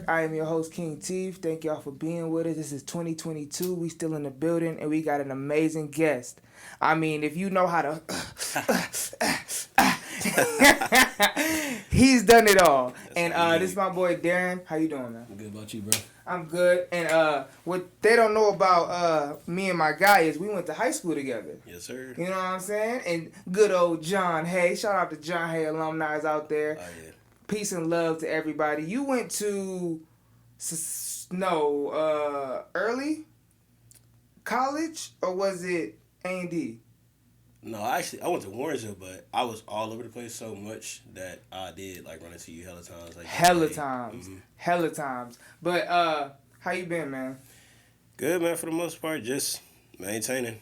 I am your host, King Teef. Thank y'all for being with us. This is 2022. We still in the building, and we got an amazing guest. I mean, if you know how to... he's done it all. And this is my boy, Darian. How you doing, man? I'm good. About you, bro? I'm good. And what they don't know about me and my guy is we went to high school together. Yes, sir. You know what I'm saying? And good old John Hay. Shout out to John Hay alumni out there. Oh, yeah. Peace and love to everybody. You went to early college, or was it A&D? No, actually, I went to Warrensville, but I was all over the place so much that I did like run into you hella times. Like Hella times. Hella times. But how you been, man? Good, man. For the most part, just maintaining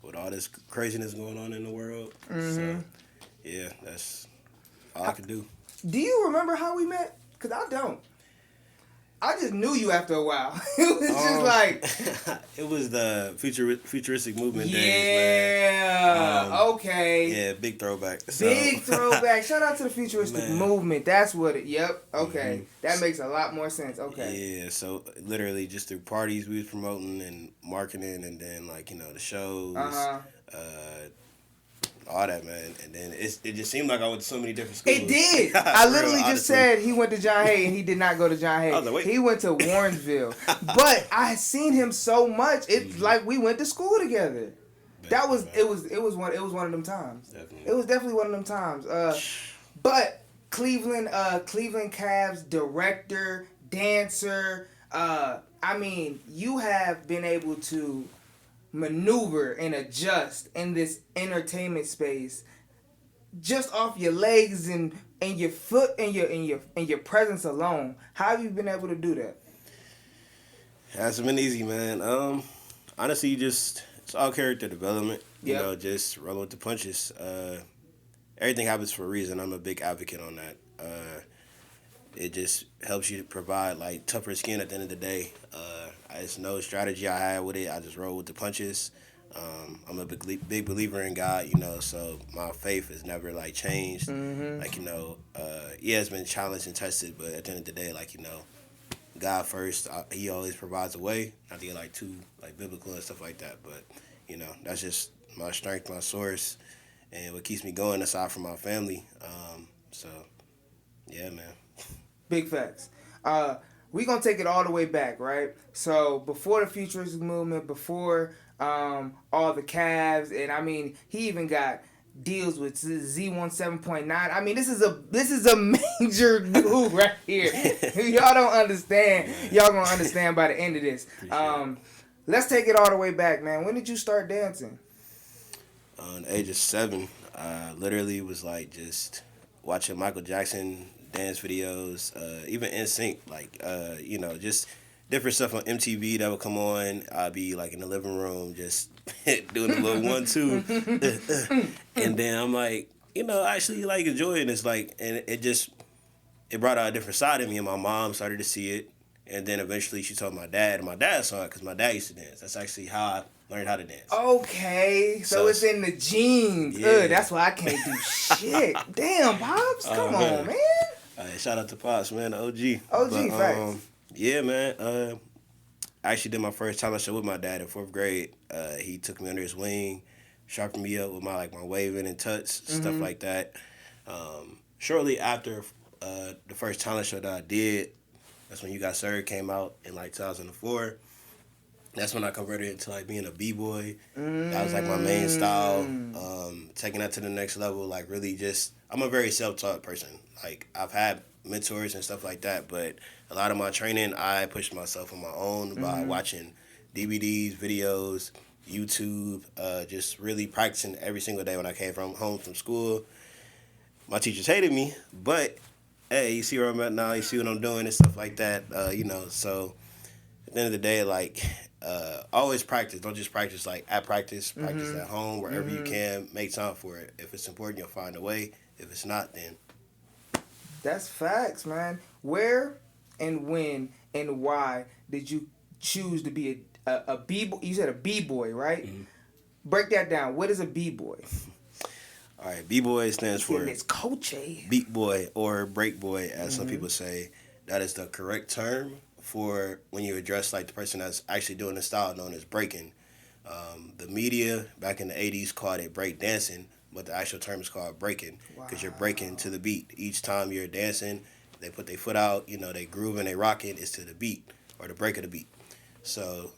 with all this craziness going on in the world. So, yeah, that's all I can do. Do you remember how we met? Because I don't. I just knew you after a while. It was just like... It was the futuristic movement days, man. Yeah, okay. Yeah, big throwback. Big throwback. Shout out to the futuristic movement. That's what it... Yep, okay. That makes a lot more sense. Okay. Yeah, so literally just through parties we was promoting and marketing, and then like, you know, the shows, all that, man. And then it just seemed like I went to so many different schools. It did. I literally just said he went to John Hay, and he did not go to John Hay. I was like, wait. He went to Warrensville. But I had seen him so much. It's like we went to school together. That was it was one of them times. Definitely. It was definitely one of them times. But Cleveland Cavs director, dancer, I mean, you have been able to maneuver and adjust in this entertainment space just off your legs and your foot and your presence alone. How have you been able to do that? It hasn't been easy, man. Honestly, it's all character development. You know, just rolling with the punches. Everything happens for a reason. I'm a big advocate on that. It just helps you to provide like tougher skin at the end of the day. It's no strategy I had with it. I just roll with the punches. I'm a big believer in God, you know, so my faith has never like changed. Like, you know, it's been challenged and tested, but at the end of the day, like, you know, God first, he always provides a way. Not to get like too like biblical and stuff like that, but you know, that's just my strength, my source, and what keeps me going aside from my family. So yeah, man. Big facts. We're going to take it all the way back, right? So before the futuristic movement, before all the Cavs, and I mean, he even got deals with Z17.9. I mean, this is a major dude right here. Y'all don't understand. Y'all going to understand by the end of this. Let's take it all the way back, man. When did you start dancing? On the age of 7, I literally was like just watching Michael Jackson dance videos, even NSYNC, like, you know, just different stuff on MTV that would come on. I'd be like in the living room just doing a little 1-2. And then I'm like, you know, actually like enjoying this, like, and it brought out a different side of me, and my mom started to see it. And then eventually she told my dad, and my dad saw it because my dad used to dance. That's actually how I learned how to dance. Okay, so it's in the genes. Yeah. That's why I can't do shit. Damn, Pops, come on, man. Shout out to Pops, man, the OG. OG, facts. Yeah, man. I actually did my first talent show with my dad in 4th grade. He took me under his wing, sharpened me up with my waving and touch, stuff like that. Shortly after the first talent show that I did, that's when You Got Served came out in like 2004. That's when I converted into like being a b-boy. That was like my main style. Taking that to the next level, like really I'm a very self-taught person. Like I've had mentors and stuff like that, but a lot of my training, I pushed myself on my own by watching DVDs, videos, YouTube, just really practicing every single day when I came home from school. My teachers hated me, but hey, you see where I'm at now, you see what I'm doing and stuff like that, you know, so at the end of the day, like, always practice. Don't just practice like at practice. Practice at home, wherever you can. Make time for it. If it's important, you'll find a way. If it's not, then... That's facts, man. Where and when and why did you choose to be a b-boy? You said a b-boy, right? Break that down. What is a b-boy? All right, b-boy stands for It's coach. beat boy or break boy, as some people say. that is the correct term for when you address like the person that's actually doing the style known as breaking. The media back in the 80s called it break dancing, but the actual term is called breaking because you're breaking to the beat. Each time you're dancing, they put their foot out, they groove and they rocking, it's to the beat or the break of the beat. So,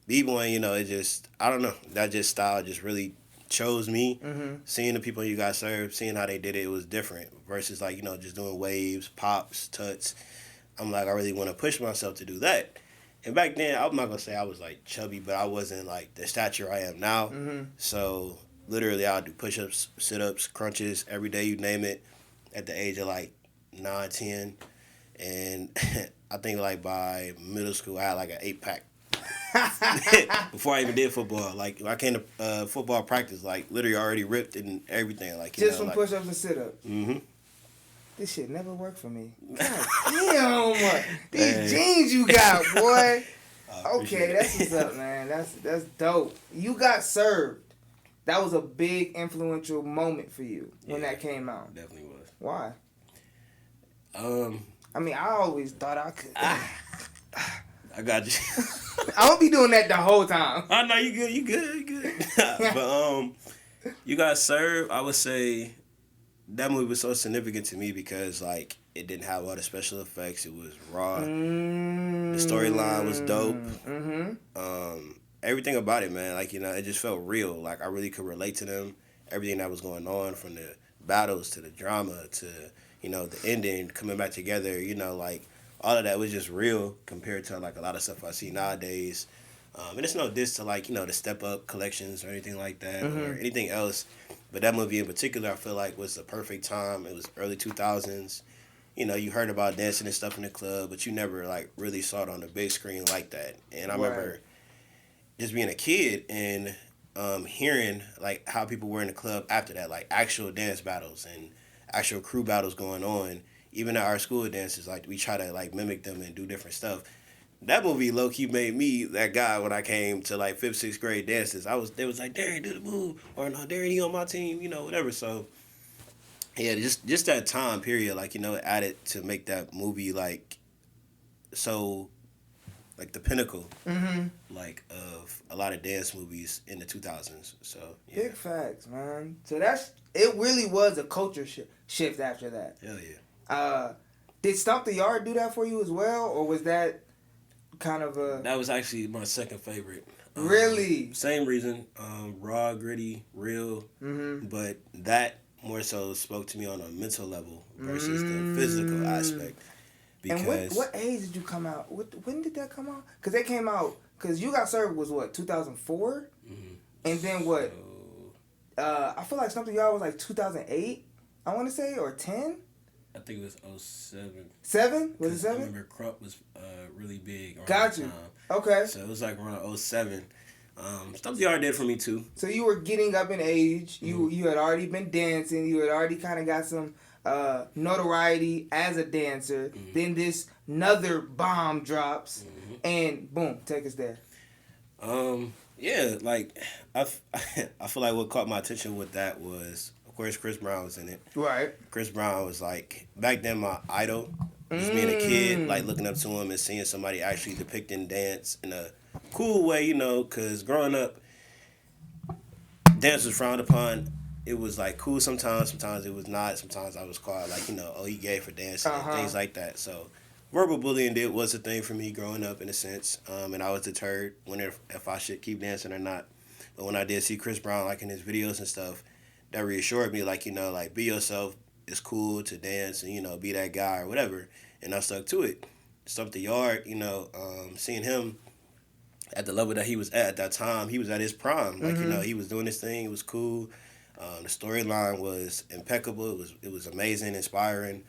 b-boying, it just, I don't know, that just style just really chose me. Seeing the people you got served, seeing how they did it, it was different versus like, just doing waves, pops, tuts. I'm like, I really want to push myself to do that. And back then, I'm not going to say I was like chubby, but I wasn't like the stature I am now. So literally, I'll do push-ups, sit-ups, crunches every day, you name it, at the age of like 9, 10. And I think like by middle school, I had like an 8-pack. Before I even did football, like I came to football practice, like literally already ripped and everything, like just from push-ups and sit-ups. This shit never worked for me. God damn, these jeans you got, boy. Okay, that's what's up, man. That's dope. You got served. That was a big influential moment for you when that came out. Definitely was. Why? I mean, I always thought I could. I got you. I won't be doing that the whole time. Oh no, you good. But you got served. I would say that movie was so significant to me because like it didn't have all the special effects. It was raw. The storyline was dope. Everything about it, man. Like it just felt real. Like I really could relate to them. Everything that was going on, from the battles to the drama to the ending, coming back together. Like all of that was just real compared to like a lot of stuff I see nowadays. And it's no diss to like the Step Up collections or anything like that or anything else. But that movie in particular, I feel like was the perfect time. It was early 2000s. You heard about dancing and stuff in the club, but you never like really saw it on the big screen like that. And I remember just being a kid and hearing like how people were in the club after that, like actual dance battles and actual crew battles going on. Even at our school dances, like we try to like mimic them and do different stuff. That movie low key made me that guy when I came to like 5th, 6th grade dances. They was like, Darian, do the move, or no, Darian, he on my team, whatever. So yeah, just that time period, like it added to make that movie like so like the pinnacle, like of a lot of dance movies in the 2000s. So yeah. Big facts, man. So it really was a culture shift after that. Hell yeah. Did Stomp the Yard do that for you as well, or was that kind of a... That was actually my second favorite. Really? Same reason. Raw, gritty, real. But that more so spoke to me on a mental level versus the physical aspect. Because and what age did you come out? When did that come out? Because they came out... Because You Got Served was what, 2004? And then what? I feel like Stomp the Yard was like 2008, I want to say, or 10? I think it was 07. 7? Was it 7? I remember Crump was really big around Got that you. time. Okay. So it was like around 07. Stomp the Yard did for me too. So you were getting up in age. You had already been dancing. You had already kind of got some notoriety as a dancer. Then this another bomb drops, and boom, take us there. Yeah, like I feel like what caught my attention with that was, of course, Chris Brown was in it. Right. Chris Brown was like back then my idol. Just being a kid, like looking up to him and seeing somebody actually depicting dance in a cool way, because growing up, dance was frowned upon. It was like cool sometimes it was not. Sometimes I was called like, oh, he gay for dancing and things like that. So verbal bullying was a thing for me growing up in a sense, and I was deterred if I should keep dancing or not. But when I did see Chris Brown like in his videos and stuff, that reassured me like, like be yourself. It's cool to dance and, be that guy or whatever. And I stuck to it. Stomp the Yard, seeing him at the level that he was at that time, he was at his prime. Like, he was doing his thing. It was cool. The storyline was impeccable. It was amazing, inspiring.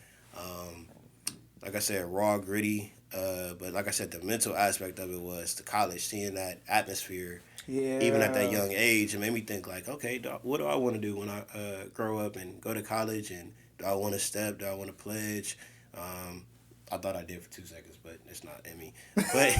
Like I said, raw, gritty. But like I said, the mental aspect of it was the college, seeing that atmosphere. Yeah. Even at that young age, it made me think like, okay, what do I want to do when I grow up and go to college? And do I want to step? Do I want to pledge? I thought I did for 2 seconds, but it's not in me. But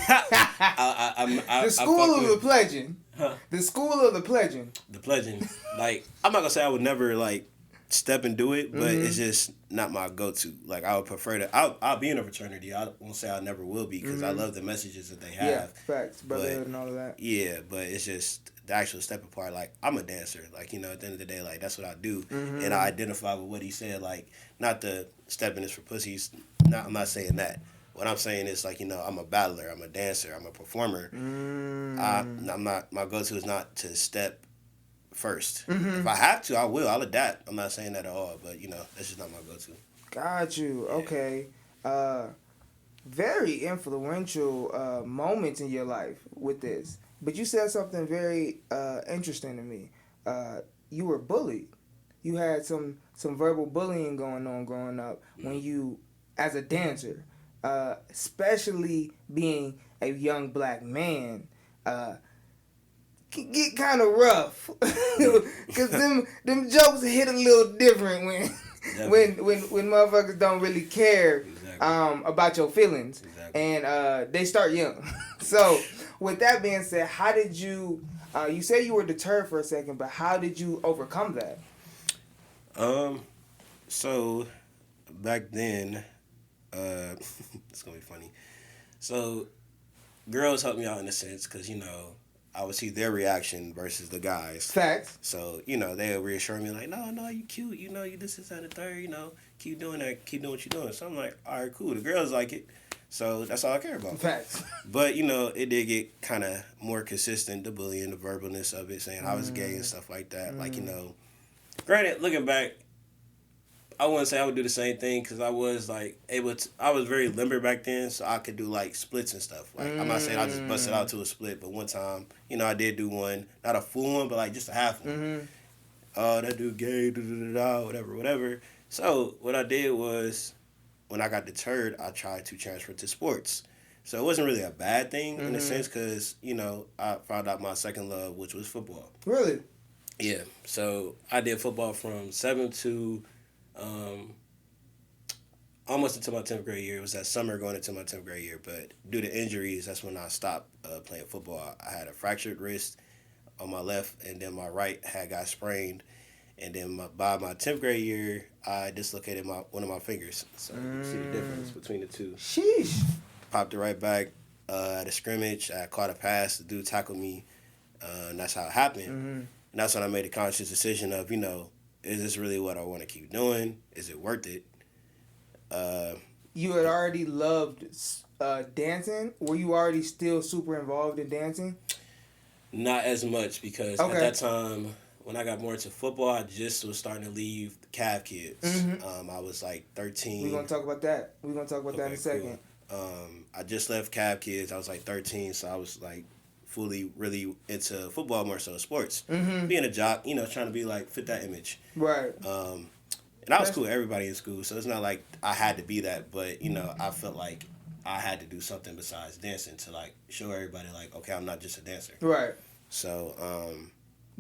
the school of the pledging. Huh? The school of the pledging. The pledging. Like, I'm not gonna say I would never like step and do it, but it's just not my go-to. Like I would prefer to. I'll be in a fraternity. I won't say I never will be because I love the messages that they have. Yeah, facts, brotherhood, but and all of that. yeah, but it's just the actual step apart. Like I'm a dancer. Like at the end of the day, like that's what I do, and I identify with what he said. Like not the stepping is for pussies. I'm not saying that. What I'm saying is like I'm a battler. I'm a dancer. I'm a performer. I'm not. My go-to is not to step first. If I have to, I will. I'll adapt. I'm not saying that at all, but that's just not my go-to. Got you. Okay. Very influential moments in your life with this. But you said something very interesting to me. You were bullied. You had some verbal bullying going on growing up when you, as a dancer, especially being a young black man, can get kind of rough. Because them jokes hit a little different when motherfuckers don't really care about your feelings. Exactly. And they start young. So with that being said, how did you you say you were deterred for a second, but how did you overcome that? So back then, it's gonna be funny. So girls helped me out in a sense because I would see their reaction versus the guys. Facts. So they would reassure me like, no, you cute, you this is and the third, keep doing that, keep doing what you're doing. So I'm like, all right, cool. The girls like it, so that's all I care about. Facts. But it did get kind of more consistent, the bullying, the verbalness of it, saying I was gay and stuff like that. Like granted, looking back, I wouldn't say I would do the same thing because I was like able to. I was very limber back then, so I could do like splits and stuff. Like I'm not saying I just busted out to a split, but one time, I did do one, not a full one, but like just a half one. Oh, that dude gay, whatever. So what I did was, when I got deterred, I tried to transfer to sports. So it wasn't really a bad thing in a sense because I found out my second love, which was football. Really? Yeah. So I did football from 7 to almost until my 10th grade year. It was that summer going into my 10th grade year. But due to injuries, that's when I stopped playing football. I had a fractured wrist on my left, and then my right had got sprained. And then by my 10th grade year, I dislocated one of my fingers. So you can see the difference between the two. Sheesh. Popped it right back at a scrimmage. I caught a pass. The dude tackled me. And that's how it happened. And that's when I made a conscious decision of, is this really what I want to keep doing? Is it worth it? You had already loved dancing? Were you already still super involved in dancing? Not as much because at that time, when I got more into football, I just was starting to leave the Cav kids. I was like 13. We're going to talk about that. We're going to talk about that in a second. Cool. I just left Cav kids. I was like 13, so I was like fully really into football more so sports. Being a jock, trying to be like fit that image. Right. And I was cool with everybody in school, so it's not like I had to be that, but I felt like I had to do something besides dancing to like show everybody like, okay, I'm not just a dancer. Right. So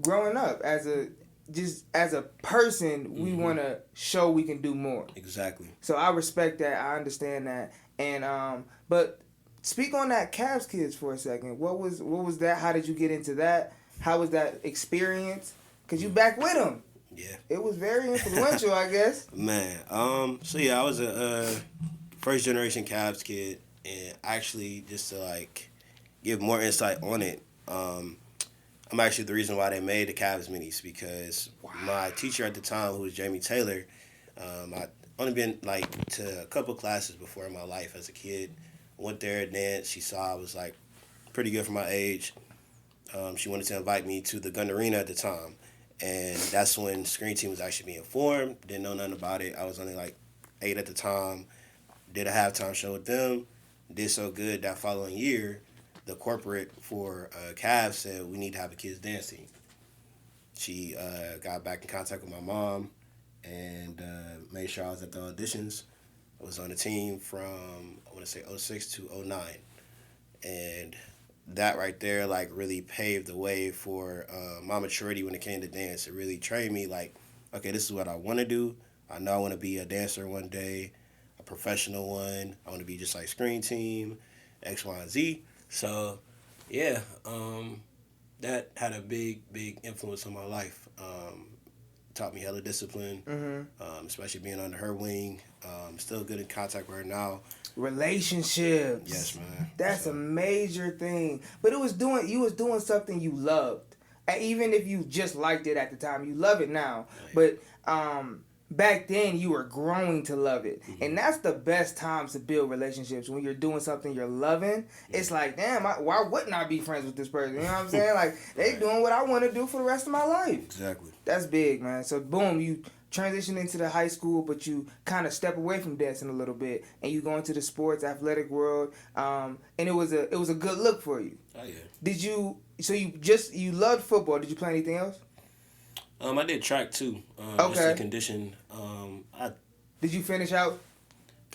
growing up as a person, we want to show we can do more. Exactly. So I respect that. I understand that. And but speak on that Cavs kids for a second. What was that? How did you get into that? How was that experience? Cause you back with them. Yeah. It was very influential, I guess. Man. So yeah, I was a first generation Cavs kid, and actually just to like give more insight on it. I'm actually the reason why they made the Cavs minis because my teacher at the time, who was Jamie Taylor, I only been like to a couple classes before in my life as a kid. Went there, danced. She saw I was like pretty good for my age. She wanted to invite me to the Gun Arena at the time, and that's when Screen Team was actually being formed. Didn't know nothing about it. I was only like 8 at the time. Did a halftime show with them. Did so good that following year, the corporate for Cavs said we need to have a kids dance team. She got back in contact with my mom and made sure I was at the auditions. I was on the team from, I want to say 06 to 09. And that right there, like, really paved the way for my maturity when it came to dance. It really trained me, like, okay, this is what I want to do. I know I want to be a dancer one day, a professional one. I want to be just like Screen Team, X, Y, and Z. So, yeah, that had a big, big influence on my life. taught me hella discipline, especially being under her wing. Still good in contact with her now. Relationships. Yes, man. That's a major thing. But you was doing something you loved. And even if you just liked it at the time, you love it now. Right. But back then you were growing to love it. And that's the best times to build relationships, when you're doing something you're loving. It's like, damn, why wouldn't I be friends with this person? You know what I'm saying? Like, they doing what I want to do for the rest of my life. Exactly. That's big, man. So boom, you transition into the high school, but you kind of step away from dancing a little bit, and you go into the sports athletic world. And it was a good look for you. Oh yeah. Did you? So you loved football. Did you play anything else? I did track too. Okay. Just to condition. Did you finish out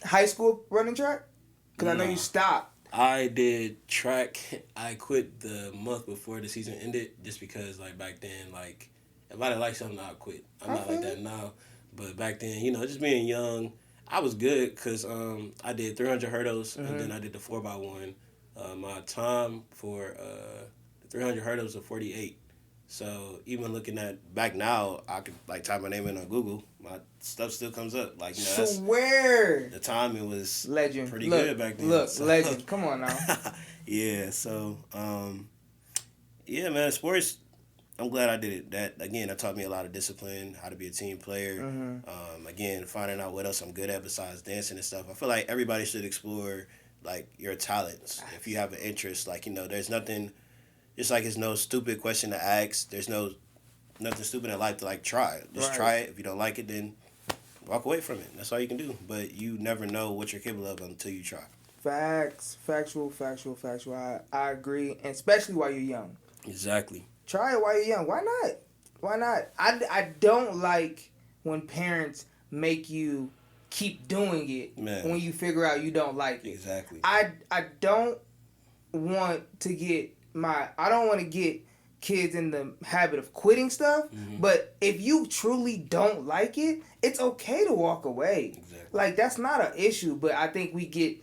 high school running track? Because I know you stopped. I did track. I quit the month before the season ended, just because like back then, like if I didn't like something, I'd quit. I'm not like that now, but back then, just being young, I was good because I did 300 hurdles and then I did the 4x1. My time for the 300 hurdles was 48. So even looking at back now, I could like type my name in on Google. My stuff still comes up. Like, Swear. The time it was legend. Pretty good back then. Legend. Come on now. Yeah. So, yeah, man. Sports. I'm glad I did it. That taught me a lot of discipline, how to be a team player. Again, finding out what else I'm good at besides dancing and stuff. I feel like everybody should explore like your talents if you have an interest. Like, there's nothing. Just like it's no stupid question to ask. There's nothing stupid in life to like try. Just try it. If you don't like it, then walk away from it. That's all you can do. But you never know what you're capable of until you try. Facts. Factual. I agree. And especially while you're young. Exactly. Try it while you're young. Why not? I don't like when parents make you keep doing it when you figure out you don't like it. Exactly. I don't want to get kids in the habit of quitting stuff, but if you truly don't like it, it's okay to walk away. Exactly. Like, that's not an issue, but I think we get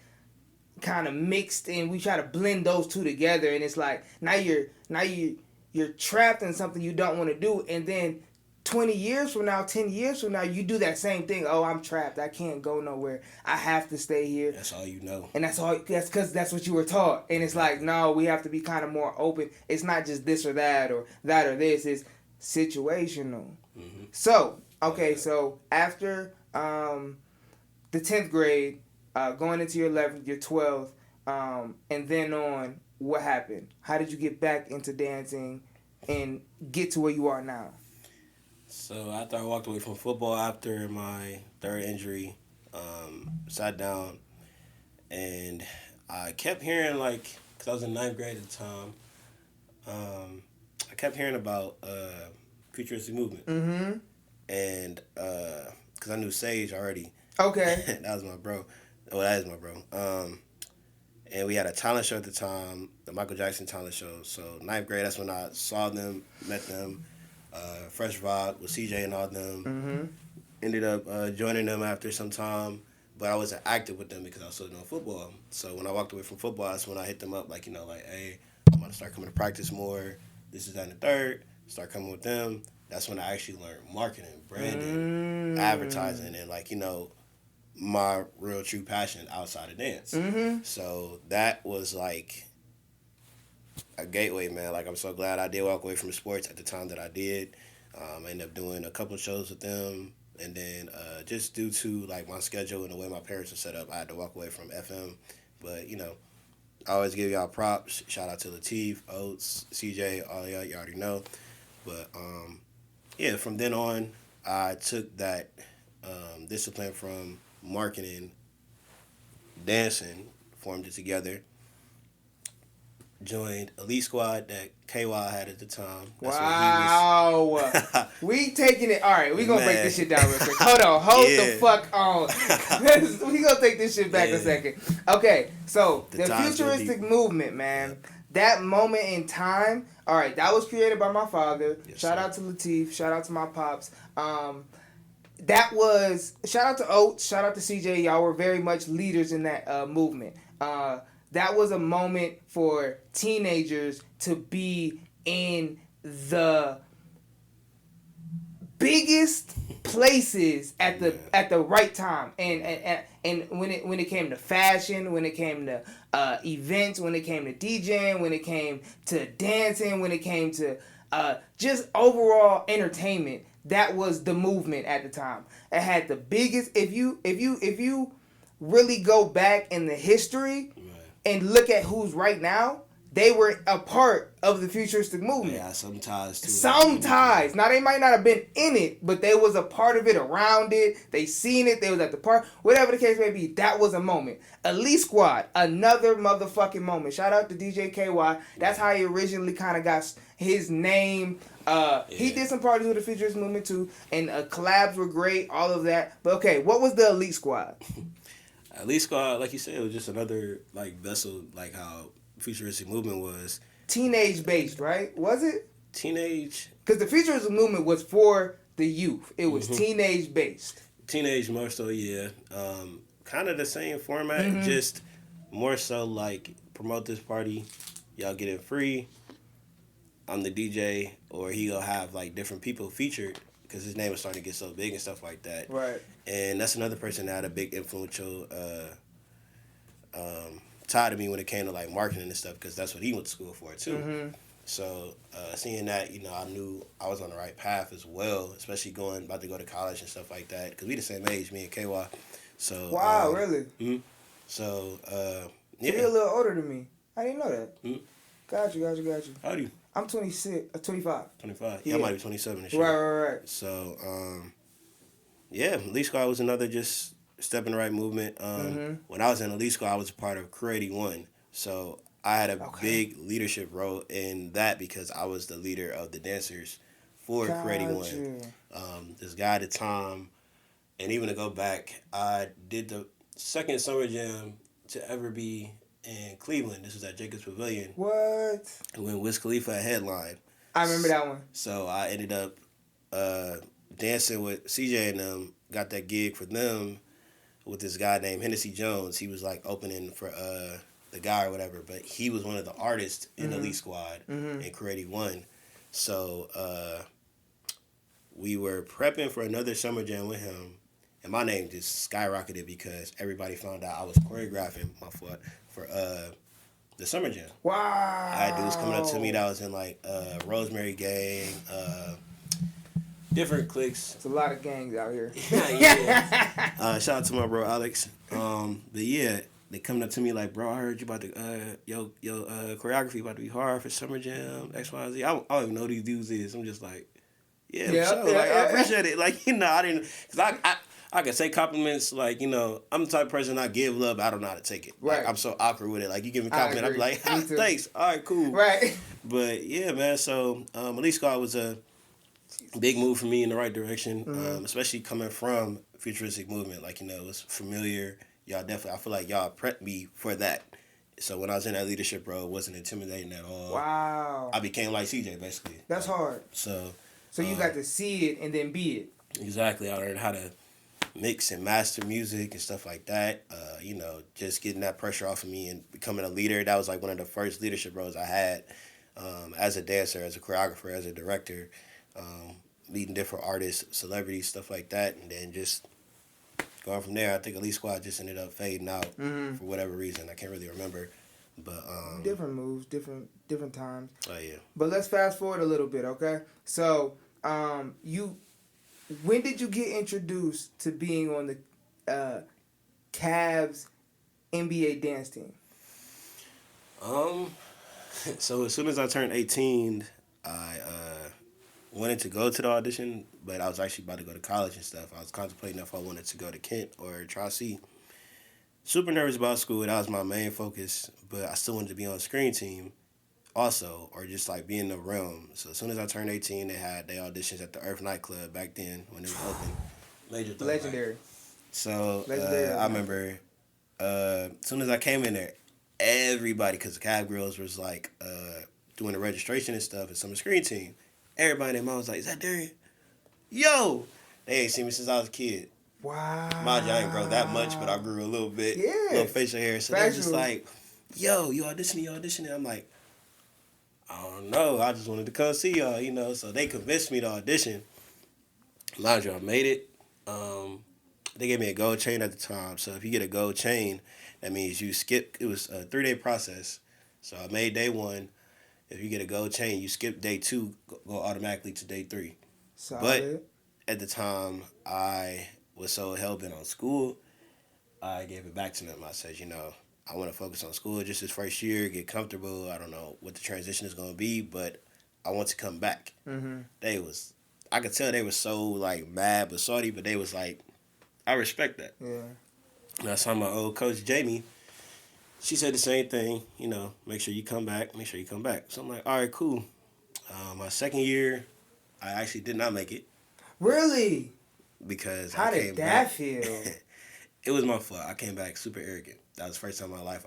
kind of mixed and we try to blend those two together, and it's like now you're trapped in something you don't want to do, and then 20 years from now, 10 years from now, you do that same thing. Oh, I'm trapped. I can't go nowhere. I have to stay here. That's all you know. And that's because that's what you were taught. And it's like, no, we have to be kind of more open. It's not just this or that or this. It's situational. So, okay, so after the 10th grade, going into your 11th, your 12th, and then on, what happened? How did you get back into dancing and get to where you are now? So after I walked away from football after my third injury, sat down, and I kept hearing, like, because I was in 9th grade at the time, I kept hearing about futuristic movement. And because I knew Sage already. Okay. That was my bro. Oh, that is my bro. And we had a talent show at the time, the Michael Jackson talent show. So 9th grade, that's when I saw them, met them. Fresh Vibe with CJ and all them. Ended up joining them after some time, but I wasn't active with them because I was still doing football. So when I walked away from football, that's when I hit them up, like, hey, I'm going to start coming to practice more. This is that and the third. Start coming with them. That's when I actually learned marketing, branding, advertising, and, like, my real true passion outside of dance. So that was like a gateway, man. Like, I'm so glad I did walk away from sports at the time that I did. I ended up doing a couple of shows with them, and then just due to like my schedule and the way my parents were set up, I had to walk away from FM. But I always give y'all props. Shout out to Latif, Oates, CJ, all y'all, you already know. But yeah, from then on, I took that discipline from marketing, dancing, formed it together. Joined Elite Squad that KY had at the time. That's wow. We taking it. All right, we going to break this shit down real quick. Hold on. Hold the fuck on. We going to take this shit back a second. Okay, so the futuristic movement, man. That moment in time, all right, that was created by my father. Yes, shout out to Latif. Shout out to my pops. That was, shout out to Oates. Shout out to CJ. Y'all were very much leaders in that movement. That was a moment for teenagers to be in the biggest places at the right time, and when it came to fashion, when it came to events, when it came to DJing, when it came to dancing, when it came to just overall entertainment, that was the movement at the time. It had the biggest. If you really go back in the history and look at who's right now, they were a part of the futuristic movement. Yeah, some ties too. Some ties. Now they might not have been in it, but they was a part of it, around it. They seen it. They was at the part. Whatever the case may be, that was a moment. Elite Squad, another motherfucking moment. Shout out to DJ KY. That's how he originally kind of got his name. He did some parties with the futuristic movement too, and collabs were great. All of that. But okay, what was the Elite Squad? Elite Squad, like you said, it was just another like vessel, like how futuristic movement was. Teenage based, right? Was it? Teenage. Because the futuristic movement was for the youth. It was teenage based. Teenage more so, yeah. Kind of the same format, just more so like promote this party, y'all get it free. I'm the DJ, or he gonna have like different people featured because his name was starting to get so big and stuff like that. Right. And that's another person that had a big influential tie to me when it came to like marketing and stuff, because that's what he went to school for too. So seeing that, you know, I knew I was on the right path as well, especially about to go to college and stuff like that, because we the same age, me and KY. So wow, really? So yeah, you're a little older than me. I didn't know that. Got you. How old are you? I'm 26, 25. 25. Yeah, I might be 27 this year. Right. So yeah, Elite Squad was another just step in the right movement. When I was in Elite Squad, I was a part of Creative 1. So I had a big leadership role in that because I was the leader of the dancers for Creative 1. This guy at the time, and even to go back, I did the second summer jam to ever be in Cleveland. This was at Jacobs Pavilion. What? When Wiz Khalifa headlined. I remember that one. So I ended up dancing with CJ and them, got that gig for them with this guy named Hennessy Jones. He was like opening for the guy or whatever, but he was one of the artists in the Elite Squad in Creative 1. So we were prepping for another summer jam with him, and my name just skyrocketed because everybody found out I was choreographing for the summer jam. Wow. I had dudes coming up to me that was in like Rosemary Gang, different cliques. It's a lot of gangs out here. Yeah. Shout out to my bro Alex. But yeah, they coming up to me like, bro, I heard you about to yo choreography about to be hard for summer jam X Y Z. I don't even know who these dudes is. I'm just like, yeah, sure. Like I appreciate it. Like, you know, I didn't, cause I can say compliments, like, you know, I'm the type of person I give love, I don't know how to take it. Right. Like, I'm so awkward with it. Like, you give me a compliment, I'm like, thanks. All right, cool. Right. But yeah, man, so Elite Squad was a big move for me in the right direction, especially coming from futuristic movement. Like, you know, it was familiar. Y'all definitely, I feel like y'all prepped me for that. So when I was in that leadership role, it wasn't intimidating at all. Wow. I became like CJ, basically. That's hard. So you got to see it and then be it. Exactly. I learned how to mix and master music and stuff like that. You know, just getting that pressure off of me and becoming a leader. That was like one of the first leadership roles I had as a dancer, as a choreographer, as a director, meeting different artists, celebrities, stuff like that. And then just going from there, I think Elite Squad just ended up fading out for whatever reason. I can't really remember. But different moves, different times. Oh, yeah. But let's fast forward a little bit, okay? So, when did you get introduced to being on the Cavs NBA dance team? So as soon as I turned 18, I wanted to go to the audition, but I was actually about to go to college and stuff. I was contemplating if I wanted to go to Kent or Tri-C. Super nervous about school. That was my main focus, but I still wanted to be on the screen team also, or just like be in the realm. So as soon as I turned 18, they had their auditions at the Earth nightclub back then when it was open. Legendary. So I remember as soon as I came in there, everybody, because the Cab Girls was like doing the registration and stuff and some of the screen team, everybody in their mom was like, is that Darian? Yo! They ain't seen me since I was a kid. Wow. Mind you, I ain't grown that much, but I grew a little bit. Yeah. Little facial hair. So they're just like, yo, you auditioning? I'm like, I don't know. I just wanted to come see y'all, you know. So they convinced me to audition. Mind you, I made it. They gave me a gold chain at the time. So if you get a gold chain, that means you skip. It was a 3 day process. So I made day one. If you get a gold chain, you skip day two, go automatically to day three. But Solid. at the time, I was so hell bent on school, I gave it back to them. I said, I want to focus on school just this first year, get comfortable. I don't know what the transition is going to be, but I want to come back. Mhm. They was, I could tell they was so like mad but salty, but they was like, I respect that. Yeah. And I saw my old coach Jamie. She said the same thing. Make sure you come back. Make sure you come back. So I'm like, all right, cool. My second year, I actually did not make it Really? because How I did came that back. feel? It was my fault. I came back super arrogant. That was the first time in my life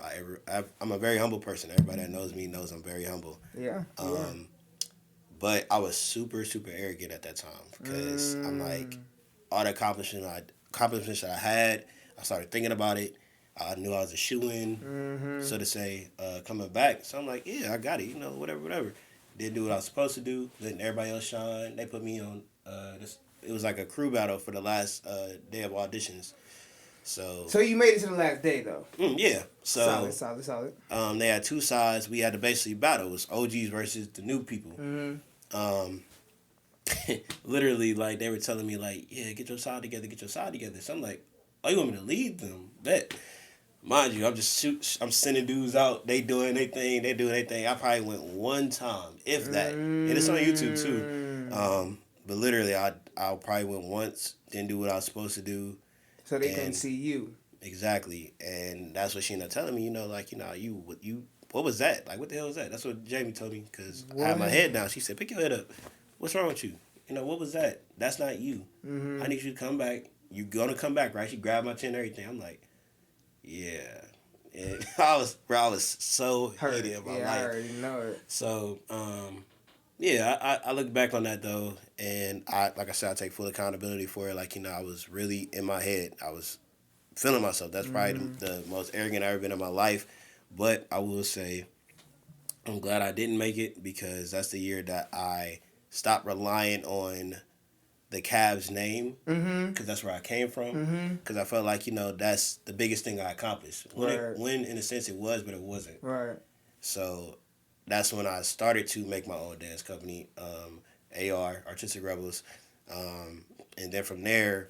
I'm a very humble person. Everybody that knows me knows I'm very humble. Yeah. Yeah. But I was super, super arrogant at that time because I'm like, all the accomplishments that I had, I started thinking about it. I knew I was a shoe-in, so to say, coming back. So I'm like, yeah, I got it, whatever. Didn't do what I was supposed to do, letting everybody else shine. They put me on, it was like a crew battle for the last day of auditions. So So you made it to the last day though. yeah. So Solid. they had two sides. We had to basically battle. It was OGs versus the new people. Mhm. Um, literally, like they were telling me, like, yeah, get your side together. So I'm like, oh, you want me to lead them? Bet. Mind you, I'm sending dudes out. They doing their thing. I probably went one time, if that, and it's on YouTube too. But literally, I probably went once, didn't do what I was supposed to do. So they couldn't And see you. exactly, and that's what she ended up telling me. What was that? Like, what the hell was that? That's what Jamie told me because I had my head down. She said, "Pick your head up. What's wrong with you? What was that? That's not you. Mm-hmm. I need you to come back. You gonna come back, right?" She grabbed my chin and everything. I'm like, yeah. And I was so hated in my life. I already know it. So, yeah, I look back on that though, and like I said, I take full accountability for it. Like, I was really in my head. I was feeling myself. That's probably the most arrogant I've ever been in my life. But I will say, I'm glad I didn't make it because that's the year that I stopped relying on the Cavs name because that's where I came from. Because I felt like that's the biggest thing I accomplished. When in a sense it was, but it wasn't. Right. So that's when I started to make my own dance company, AR Artistic Rebels, and then from there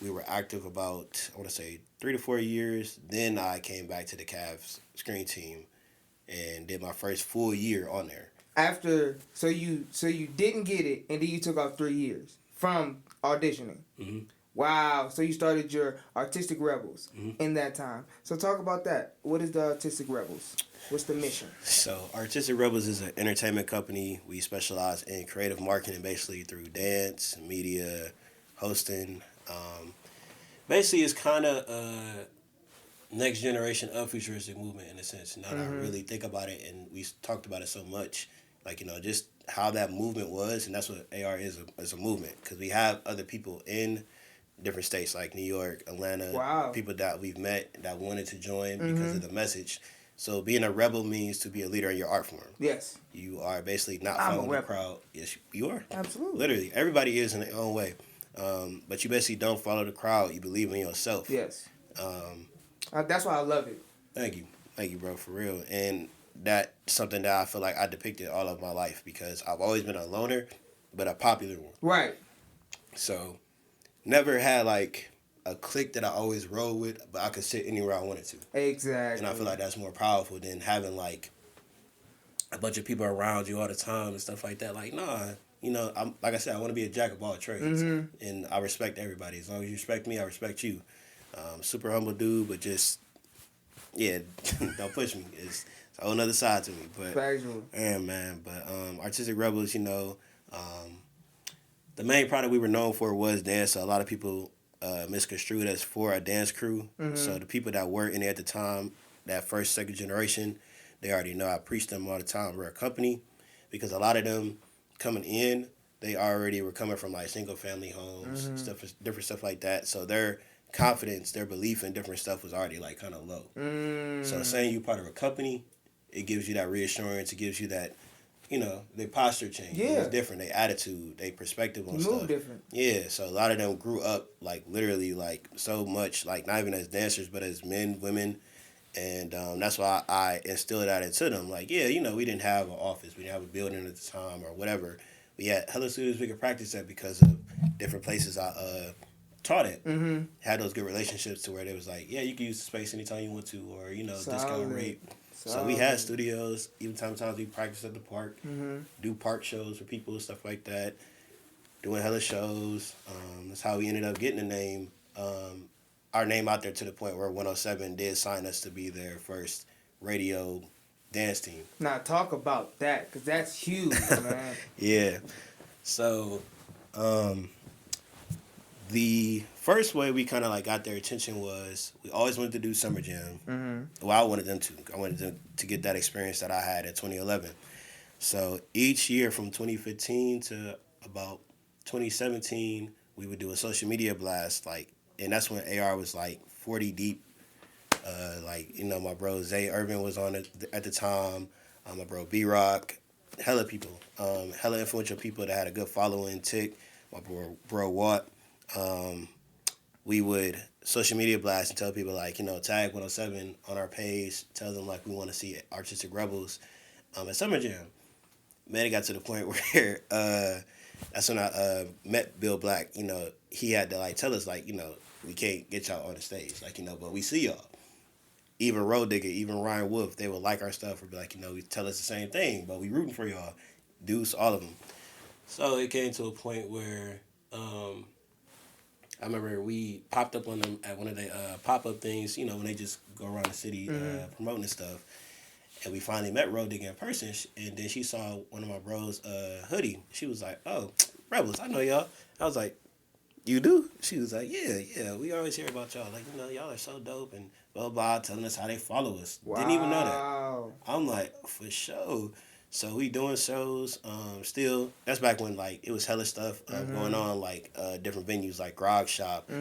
we were active about I want to say 3 to 4 years. Then I came back to the Cavs screen team and did my first full year on there. So you didn't get it, and then you took off 3 years from auditioning. Mm-hmm. Wow. So you started your Artistic Rebels in that time. So talk about that. What is the Artistic Rebels? What's the mission? So Artistic Rebels is an entertainment company. We specialize in creative marketing basically through dance, media, hosting. Basically, it's kind of next generation of futuristic movement in a sense. Now that I really think about it, and we talked about it so much, like just how that movement was, and that's what AR is a movement because we have other people in different states like New York, Atlanta, people that we've met that wanted to join because of the message. So being a rebel means to be a leader in your art form. Yes. You are basically not following the crowd. Yes, you are. Absolutely. Literally, everybody is in their own way. But you basically don't follow the crowd. You believe in yourself. Yes. That's why I love it. Thank you, bro, for real. And that's something that I feel like I depicted all of my life because I've always been a loner, but a popular one. Right. So, never had like a clique that I always rode with, but I could sit anywhere I wanted to. Exactly. And I feel like that's more powerful than having like a bunch of people around you all the time and stuff like that. Like, nah, I'm like I said, I want to be a jack of all trades, and I respect everybody. As long as you respect me, I respect you. Super humble dude, but just don't push me. It's a whole other side to me. But man. But Artistic Rebels, the main product we were known for was dance. So a lot of people misconstrued us for a dance crew. So the people that were in it at the time, that first, second generation, they already know. I preach them all the time. We're a company because a lot of them coming in, they already were coming from like single family homes, different stuff like that. So their confidence, their belief in different stuff was already like kind of low. So saying you part of a company, it gives you that reassurance. It gives you that their posture changed. It was Yeah. different. Their attitude, their perspective on You move stuff. different. Yeah, so a lot of them grew up like literally like so much like not even as dancers but as men, women, and that's why I instilled that into them. Like, yeah, we didn't have an office, we didn't have a building at the time or whatever. We had hella studios we could practice at because of different places I taught at. Mm-hmm. Had those good relationships to where they was like, yeah, you can use the space anytime you want to, or discount Solid. rate. So we had Solid. studios. Even sometimes we practice at the park, Mm-hmm. do park shows for people and stuff like that. Doing hella shows. That's how we ended up getting the name. Our name out there to the point where 107 did sign us to be their first radio dance team. Now talk about that, cause that's huge, man. Yeah. So, the first way we kind of like got their attention was we always wanted to do Summer Jam. Mm-hmm. Well, I wanted them to. I wanted them to get that experience that I had in 2011. So each year from 2015 to about 2017, we would do a social media blast, and that's when AR was like 40 deep. My bro Zay Urban was on it at the time. My bro B Rock, hella people, hella influential people that had a good following. Tick, my bro Watt. We would social media blast and tell people tag 107 on our page. Tell them like we want to see Artistic Rebels at Summer Jam. Man, it got to the point where that's when I met Bill Black. He had to tell us we can't get y'all on the stage, but we see y'all. Even Road Digger, even Ryan Wolf, they would like our stuff or be like, we tell us the same thing, but we rooting for y'all. Deuce, all of them. So it came to a point where I remember we popped up on them at one of the pop-up things, when they just go around the city promoting and stuff. And we finally met Road Digger in person, and then she saw one of my bros' hoodie. She was like, "Oh, Rebels, I know y'all." I was like, "You do?" She was like, "Yeah, we always hear about y'all. Y'all are so dope and blah, blah, telling us how they follow us." Wow. Didn't even know that. I'm like, for sure. So we doing shows. Still, that's back when it was hella stuff going on, different venues like Grog Shop,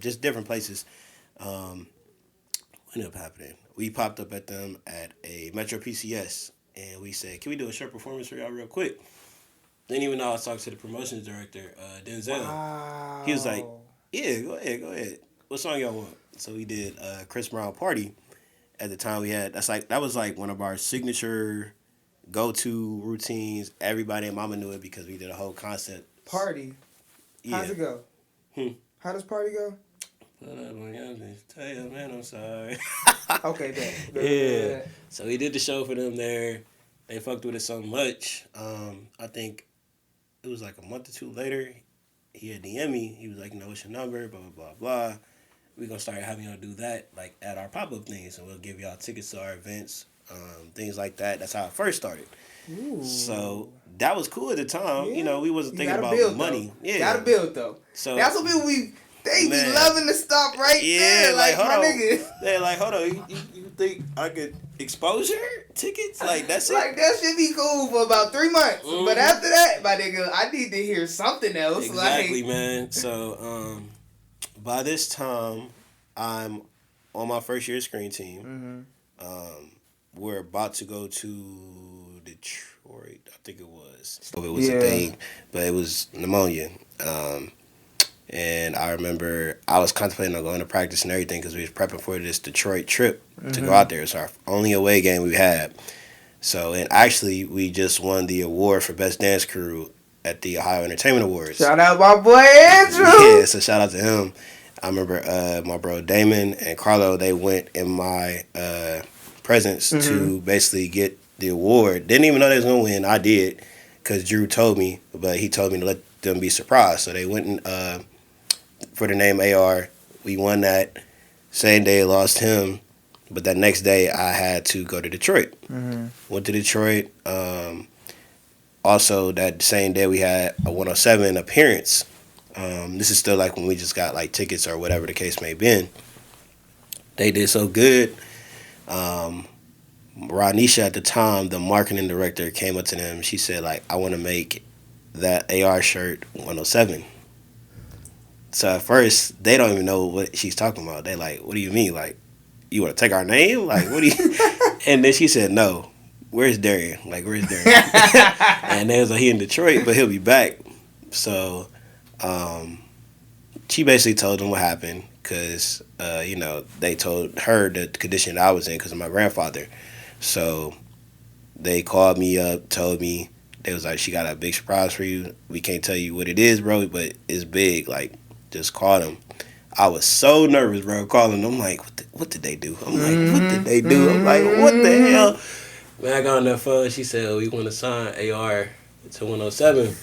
just different places. What ended up happening? We popped up at them at a Metro PCS, and we said, "Can we do a short performance for y'all real quick?" Didn't even know I was talking to the promotions director, Denzel. Wow. He was like, "Yeah, go ahead. What song y'all want?" So we did Chris Brown Party. At the time we had, that was one of our signature go-to routines. Everybody and mama knew it because we did a whole concept. Party. Yeah. How's it go? How does party go? Put up on your knees, tell you, man, I'm sorry. Okay, bet. Yeah. So we did the show for them there. They fucked with it so much. I think it was a month or two later. He had DM me. He was like, what's your number? Blah, blah, blah, blah. We're going to start having y'all do that at our pop-up things. And we'll give y'all tickets to our events, things like that. That's how it first started. Ooh. So that was cool at the time. Yeah. We wasn't thinking about build, money. Though. Yeah. Gotta build, though. So that's what people they man, be loving to stop right there. my nigga. They're hold on. You think I could exposure tickets? That's it? That should be cool for about 3 months. Mm-hmm. But after that, my nigga, I need to hear something else. Exactly, man. So, by this time, I'm on my first year screen team. Mm-hmm. We're about to go to Detroit. I think it was. So it was a thing, but it was pneumonia. And I remember I was contemplating on going to practice and everything because we was prepping for this Detroit trip to go out there. It's our only away game we had. So, and actually, we just won the award for Best Dance Crew at the Ohio Entertainment Awards. Shout out my boy Andrew. Yeah, so shout out to him. I remember my bro Damon and Carlo, they went in my presence to basically get the award. Didn't even know they was going to win. I did because Drew told me, but he told me to let them be surprised. So they went and, for the name AR, we won that. Same day, lost him. But that next day, I had to go to Detroit. Mm-hmm. Went to Detroit. Also, that same day, we had a 107 appearance. This is still when we just got tickets or whatever the case may be. They did so good. Ronisha at the time, the marketing director, came up to them. She said, I want to make that AR shirt 107. So at first, they don't even know what she's talking about. They what do you mean? You want to take our name? What do you... And then she said, no, where's Darian? Like, where's Darian? And they was like, he in Detroit, but he'll be back. So, she basically told them what happened because, they told her the condition that I was in because of my grandfather. So, they called me up, told me, they was like, she got a big surprise for you. We can't tell you what it is, bro, but it's big. Like, just call them. I was so nervous, bro, calling them. I'm like, what did they do? I'm like, what did they do? I'm like, what the hell? When I got on that phone, she said, we want to sign AR to 107.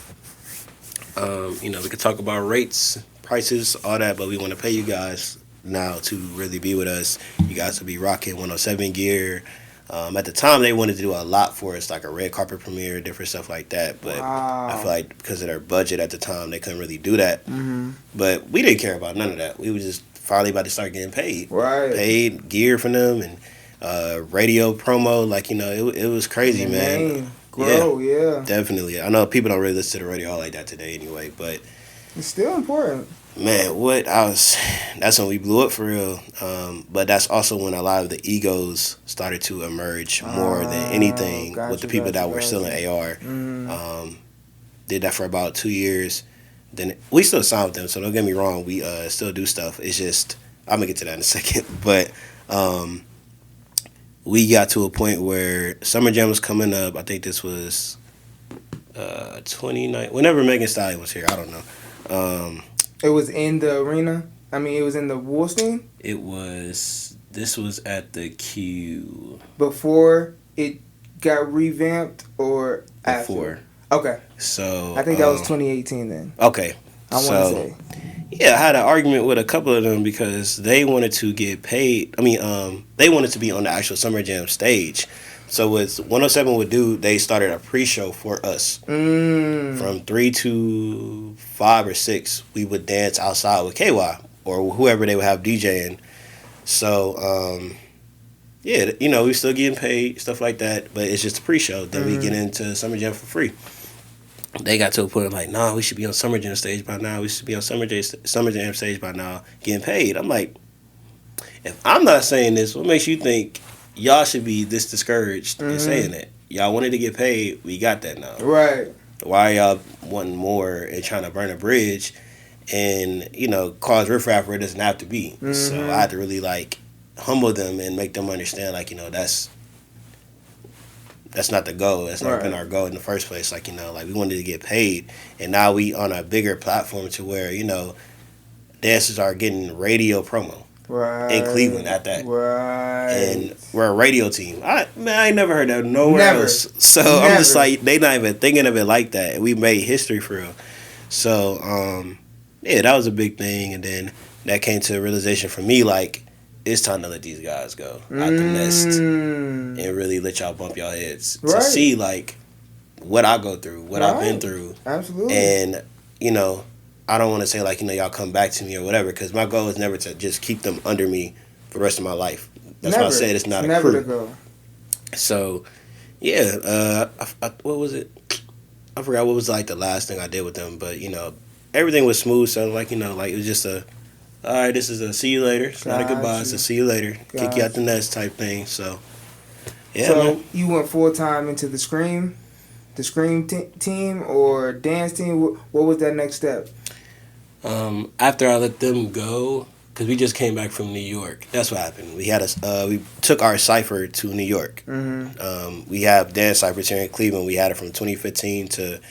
We could talk about rates, prices, all that, but we want to pay you guys now to really be with us. You guys will be rocking 107 gear. At the time, they wanted to do a lot for us, like a red carpet premiere, different stuff like that. But I feel like because of their budget at the time, they couldn't really do that. Mm-hmm. But we didn't care about none of that. We were just finally about to start getting paid. Right. Paid, gear from them, and radio promo. Like, it was crazy, man. Yeah. Definitely. I know people don't really listen to the radio all like that today anyway, but it's still important. Man, that's when we blew up for real. But that's also when a lot of the egos started to emerge more than anything with the people that were still in AR. Mm-hmm. Did that for about 2 years. Then we still signed with them, so don't get me wrong, we still do stuff. It's just, I'm gonna get to that in a second. But we got to a point where Summer Jam was coming up. I think this was 29, whenever Megan Thee Stallion was here, I don't know. It was in the arena? I mean, it was in the Wolstein? This was at the Q. Before it got revamped or after? Before. Okay. So. I think that was 2018 then. Okay. I want to say. Yeah, I had an argument with a couple of them because they wanted to get paid. I mean, they wanted to be on the actual Summer Jam stage. So what 107 would do, they started a pre-show for us. From 3 to 5 or 6, we would dance outside with KY or whoever they would have DJing. So, we still getting paid, stuff like that, but it's just a pre-show. Then we get into Summer Jam for free. They got to a point like, nah, we should be on Summer Jam stage by now. We should be on Summer Jam stage by now, getting paid. I'm like, if I'm not saying this, what makes you think y'all should be this discouraged in saying that? Y'all wanted to get paid. We got that now. Right. Why are y'all wanting more and trying to burn a bridge and, cause riffraff where it doesn't have to be? Mm-hmm. So I had to really, humble them and make them understand, that's not the goal. That's never been our goal in the first place. We wanted to get paid. And now we on a bigger platform to where, dancers are getting radio promo. Right. In Cleveland at that. Right. And we're a radio team. I ain't never heard that nowhere else. So I'm just like, they not even thinking of it like that. And we made history for real. So, that was a big thing. And then that came to a realization for me, it's time to let these guys go out the nest and really let y'all bump y'all heads to see, what I go through, what I've been through. Absolutely. And, I don't want to say y'all come back to me or whatever, because my goal is never to just keep them under me for the rest of my life. That's why I said it's not a crew. Never to go. So, what was it? I forgot what was the last thing I did with them, but everything was smooth. So it was just all right, this is a see you later. It's not a goodbye. It's a see you later. Kick you out the nest type thing. So, So you went full time into the Scream team or dance team. What was that next step? After I let them go, because we just came back from New York. That's what happened. We took our cipher to New York. Mm-hmm. We have dance ciphers here in Cleveland. We had it from 2015 to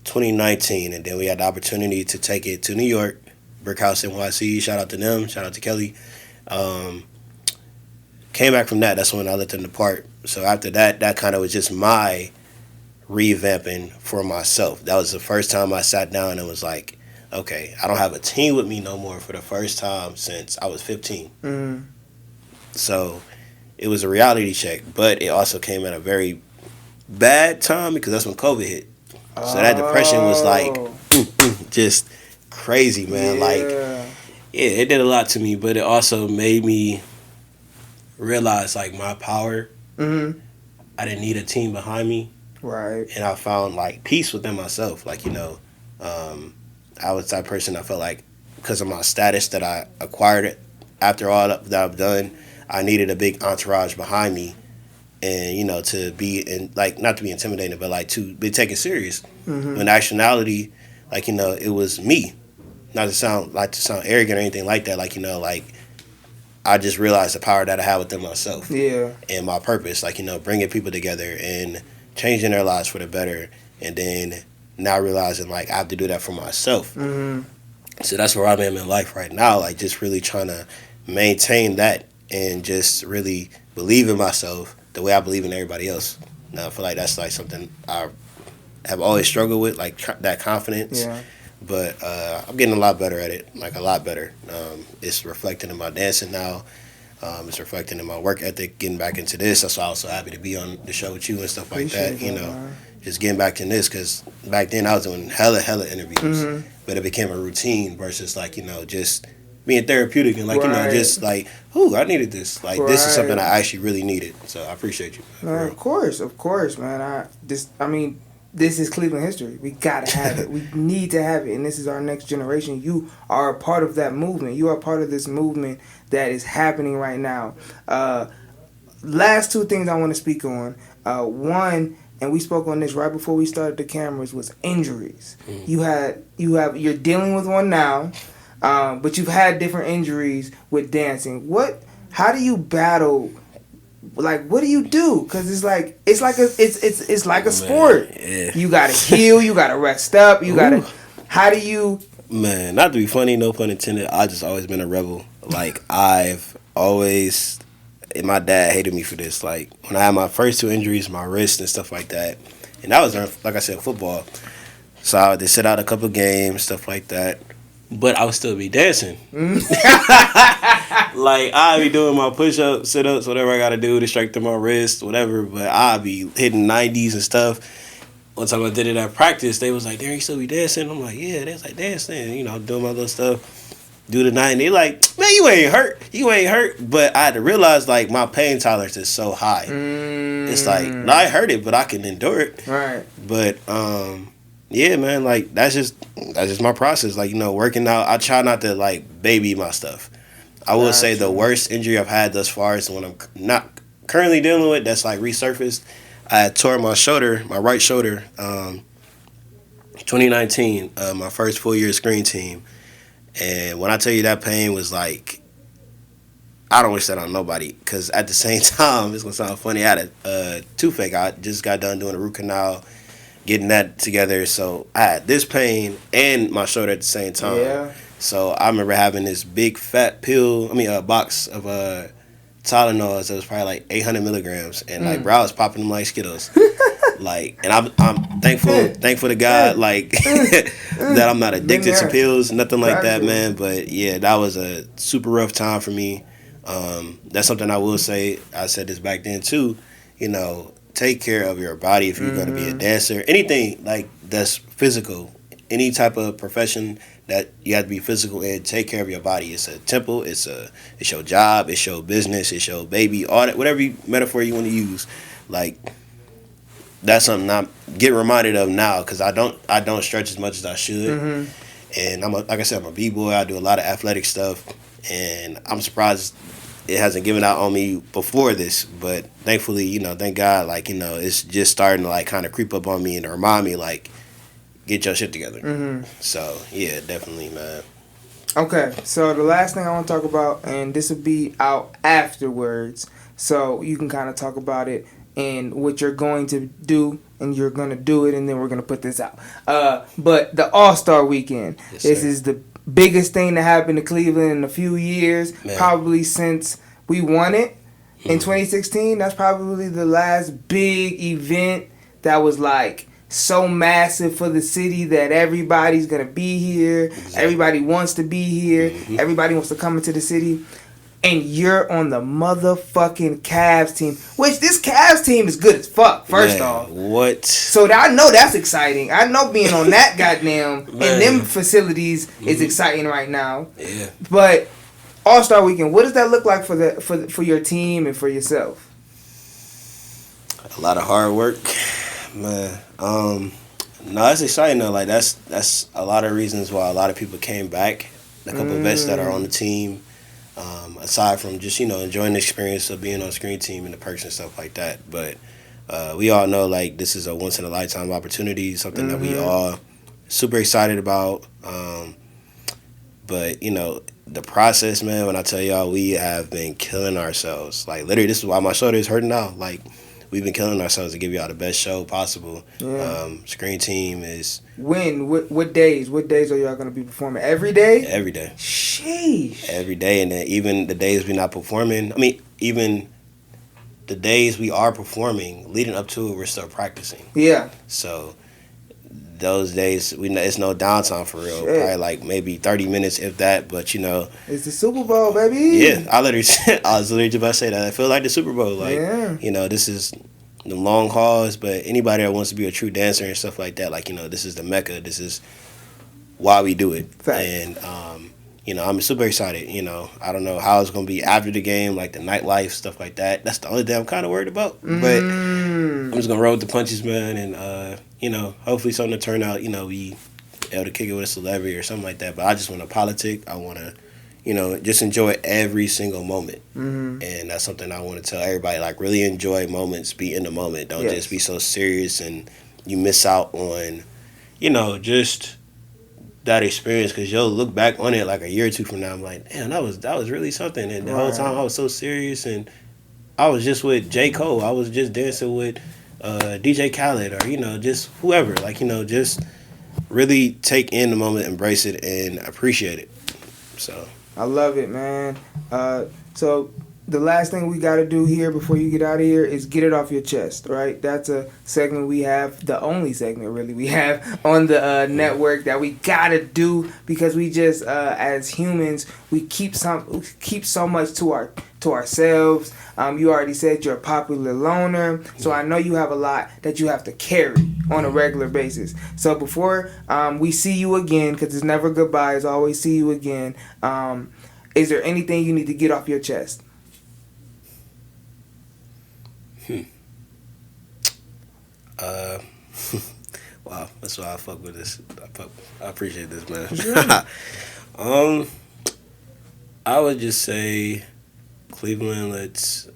2019, and then we had the opportunity to take it to New York. Brickhouse NYC. Shout out to them. Shout out to Kelly. Came back from that. That's when I let them depart. So after that kind of was just my revamping for myself. That was the first time I sat down and was like, okay, I don't have a team with me no more for the first time since I was 15. Mm-hmm. So it was a reality check, but it also came at a very bad time because that's when COVID hit. So that depression was just crazy, man. It did a lot to me, but it also made me realize my power. Mm-hmm. I didn't need a team behind me. Right. And I found peace within myself. I was that person I felt because of my status that I acquired it after all that I've done, I needed a big entourage behind me and to be in, like, not to be intimidated, but like to be taken serious. When in actuality, like, it was me. Not to sound arrogant or anything like that. Like, like, I just realized the power that I have within myself. Yeah. And my purpose, like, bringing people together and changing their lives for the better. And then now realizing, like, I have to do that for myself. So that's where I'm at in life right now. Like, just really trying to maintain that and just really believe in myself the way I believe in everybody else. Now, I feel like that's, like, something I have always struggled with, like, that confidence. Yeah. But I'm getting a lot better at it, like a lot better. It's reflecting in my dancing now. It's reflecting in my work ethic, getting back into this. That's why I was so happy to be on the show with you and stuff like that. Just getting back to this, because back then I was doing hella interviews. But it became a routine versus, like, just being therapeutic and, like, just like, ooh, I needed this. Like, this is something I actually really needed. So I appreciate you. Man, of course, man. This is Cleveland history. We gotta have it. We need to have it, and this is our next generation. You are a part of that movement. You are part of this movement that is happening right now. Last two things I want to speak on. One, and we spoke on this right before we started the cameras, was injuries. You're dealing with one now, but you've had different injuries with dancing. How do you battle? Like, what do you do? Because it's like a sport. Yeah. You gotta heal. You gotta rest up. You gotta. How do you? Man, not to be funny, no pun intended. I just always been a rebel. Like, I've always, and my dad hated me for this. Like, when I had my first two injuries, my wrist and stuff like that, and that was, like I said, football. So I had to sit out a couple games, stuff like that. But I would still be dancing. Like, I'd be doing my push-ups, sit-ups, whatever I got to do to strengthen my wrist, whatever. But I'd be hitting 90s and stuff. One time I did it at practice, they was like, Darian, you still be dancing? I'm like, yeah. They was like, dancing. Doing my little stuff. Do the 90. They like, man, you ain't hurt. You ain't hurt. But I had to realize, like, my pain tolerance is so high. It's like, no, I hurt it, but I can endure it. Right. But, yeah, man, like, that's just my process. Like, working out, I try not to, like, baby my stuff. I would say the worst injury I've had thus far is the one I'm not currently dealing with that's, like, resurfaced. I had tore my shoulder, my right shoulder, 2019, my first full year screen team. And when I tell you that pain was like, I don't wish that on nobody, because at the same time, it's going to sound funny, I had a toothache. I just got done doing a root canal, getting that together. So I had this pain and my shoulder at the same time. Yeah. So I remember having this big fat box of Tylenols that was probably like 800 milligrams, and like, bro, I was popping them like Skittles. Like, and I'm thankful to God, like, that I'm not addicted to pills, nothing like that, man. But yeah, that was a super rough time for me. That's something I will say. I said this back then too. Take care of your body if you're going to be a dancer. Anything like that's physical, any type of profession that you have to be physical in, take care of your body. It's a temple. It's your job. It's your business. It's your baby. All that, whatever metaphor you want to use, like, that's something I get reminded of now, because I don't stretch as much as I should. And like I said, I'm a b-boy. I do a lot of athletic stuff, and I'm surprised it hasn't given out on me before this. But thankfully, thank God, like, it's just starting to, like, kind of creep up on me and to remind me, like, get your shit together. So yeah, definitely, man. Okay, so the last thing I want to talk about, and this will be out afterwards, so you can kind of talk about it and what you're going to do, and you're going to do it, and then we're going to put this out. But the All-Star Weekend, this is the biggest thing that happened to Cleveland in a few years, probably since we won it in 2016. That's probably the last big event that was, like, so massive for the city that everybody's going to be here. Exactly. Everybody wants to be here. Everybody wants to come into the city. And you're on the motherfucking Cavs team, which this Cavs team is good as fuck, first off. What? So I know that's exciting. I know being on that goddamn in them facilities is exciting right now. Yeah. But All-Star Weekend, what does that look like for your team and for yourself? A lot of hard work, man. No, it's exciting though. Like, that's a lot of reasons why a lot of people came back. A couple of vets that are on the team. aside from just enjoying the experience of being on screen team and the perks and stuff like that. But we all know like this is a once in a lifetime opportunity, something that we all super excited about. But the process, man. When I tell y'all, we have been killing ourselves. Like literally, this is why my shoulder is hurting now. Like we've been killing ourselves to give y'all the best show possible. Yeah. Screen team is When? What days? What days are y'all gonna be performing? Every day? every day. Sheesh. Every day, and then even the days we not performing. I mean, even the days we are performing, leading up to it, we're still practicing. Yeah. So those days, it's no downtime for real. Shit. Probably like maybe 30 minutes, if that. But It's the Super Bowl, baby. yeah, I was literally just about to say that. I feel like the Super Bowl. Like, Yeah. This is the long hauls. But anybody that wants to be a true dancer and stuff like that, like, this is the mecca. This is why we do it. Fact. And, I'm super excited. I don't know how it's going to be after the game, like the nightlife, stuff like that. That's the only thing I'm kind of worried about. But I'm just going to roll with the punches, man. And, hopefully something to turn out, we able to kick it with a celebrity or something like that. But I just want to politic. I want to, just enjoy every single moment. And that's something I want to tell everybody. Like, really enjoy moments. Be in the moment. Don't just be so serious and you miss out on, just that experience, because you'll look back on it like a year or two from now. I'm like, damn, that was really something. And the whole time I was so serious, and I was just with J. Cole. I was just dancing with DJ Khaled, or just whoever. Like, just really take in the moment, embrace it, and appreciate it. So I love it, man. So the last thing we got to do here before you get out of here is get it off your chest, right? That's a segment we have, the only segment really we have on the network that we got to do, because we just as humans we keep so much to ourselves. You already said you're a popular loner, so I know you have a lot that you have to carry on a regular basis. So before we see you again, because it's never goodbye, it's always see you again, is there anything you need to get off your chest? Wow, that's why I fuck with this. I appreciate this, man. I would just say, Cleveland, let's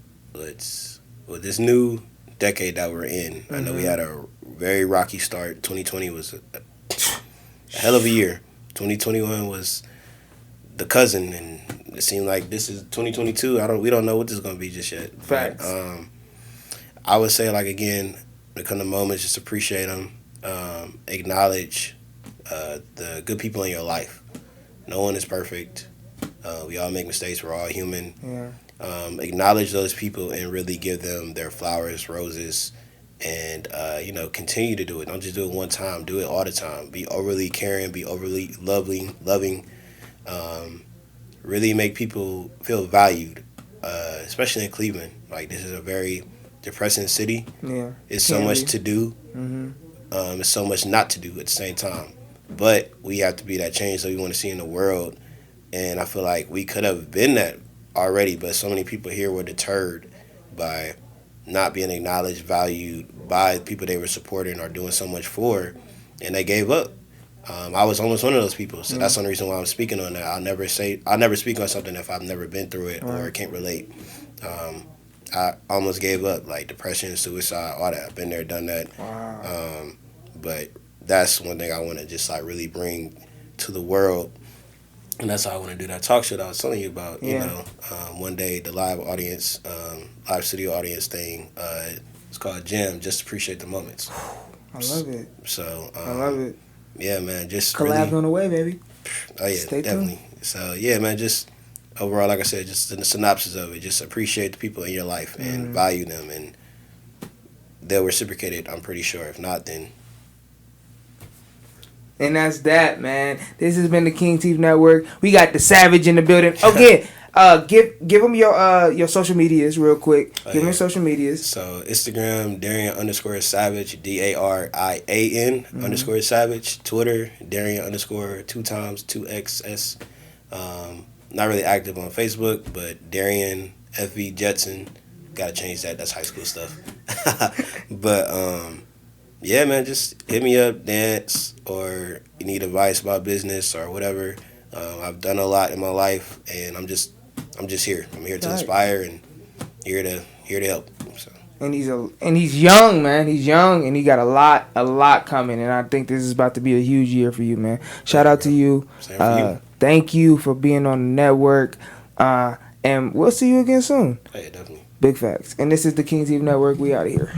with this new decade that we're in. I know we had a very rocky start. 2020 was a hell of a year. 2021 was the cousin, and it seemed like this is 2022. We don't know what this is gonna be just yet. Facts. But, I would say, like, again, when it comes to moments, just appreciate them. Acknowledge the good people in your life. No one is perfect. We all make mistakes. We're all human. Yeah. Acknowledge those people and really give them their flowers, roses, and continue to do it. Don't just do it one time. Do it all the time. Be overly caring. Be overly loving. Really make people feel valued, especially in Cleveland. Like, this is a very depressing city. Yeah. It's so much to do. It's so much not to do at the same time. But we have to be that change that we want to see in the world. And I feel like we could have been that already, but so many people here were deterred by not being acknowledged, valued by people they were supporting or doing so much for, and they gave up. I was almost one of those people, so that's the only reason why I'm speaking on that. I'll never speak on something if I've never been through it or can't relate. I almost gave up, like depression, suicide, all that. I've been there, done that. Wow. But that's one thing I want to just like really bring to the world, and that's how I want to do that talk show that I was telling you about. One day the live studio audience thing. It's called Jam. Just appreciate the moments. I love it. So I love it. Yeah, man. Just collab really, on the way, baby. Oh yeah, Stay definitely. tuned. So yeah, man. Just overall, like I said, just the synopsis of it. Just appreciate the people in your life and value them, and they'll reciprocate it. I'm pretty sure. If not, then. And that's that, man. This has been the King Teeth Network. We got the Savage in the building. Okay, give them your social medias real quick. Give them your social medias. So Instagram, Darian_Savage, DARIAN _Savage. Twitter, Darian _ 2x2XS. Not really active on Facebook, but Darian FV Jetson. Gotta change that. That's high school stuff. But yeah, man, just hit me up, dance, or you need advice about business or whatever. I've done a lot in my life, and I'm just I'm just here. I'm here to Right. inspire and here to help. So. And he's young, man. He's young, and he got a lot coming. And I think this is about to be a huge year for you, man. Shout out to you. Same for you. Thank you for being on the network. And we'll see you again soon. Hey, definitely. Big facts. And this is the Kings Eve Network. We out of here.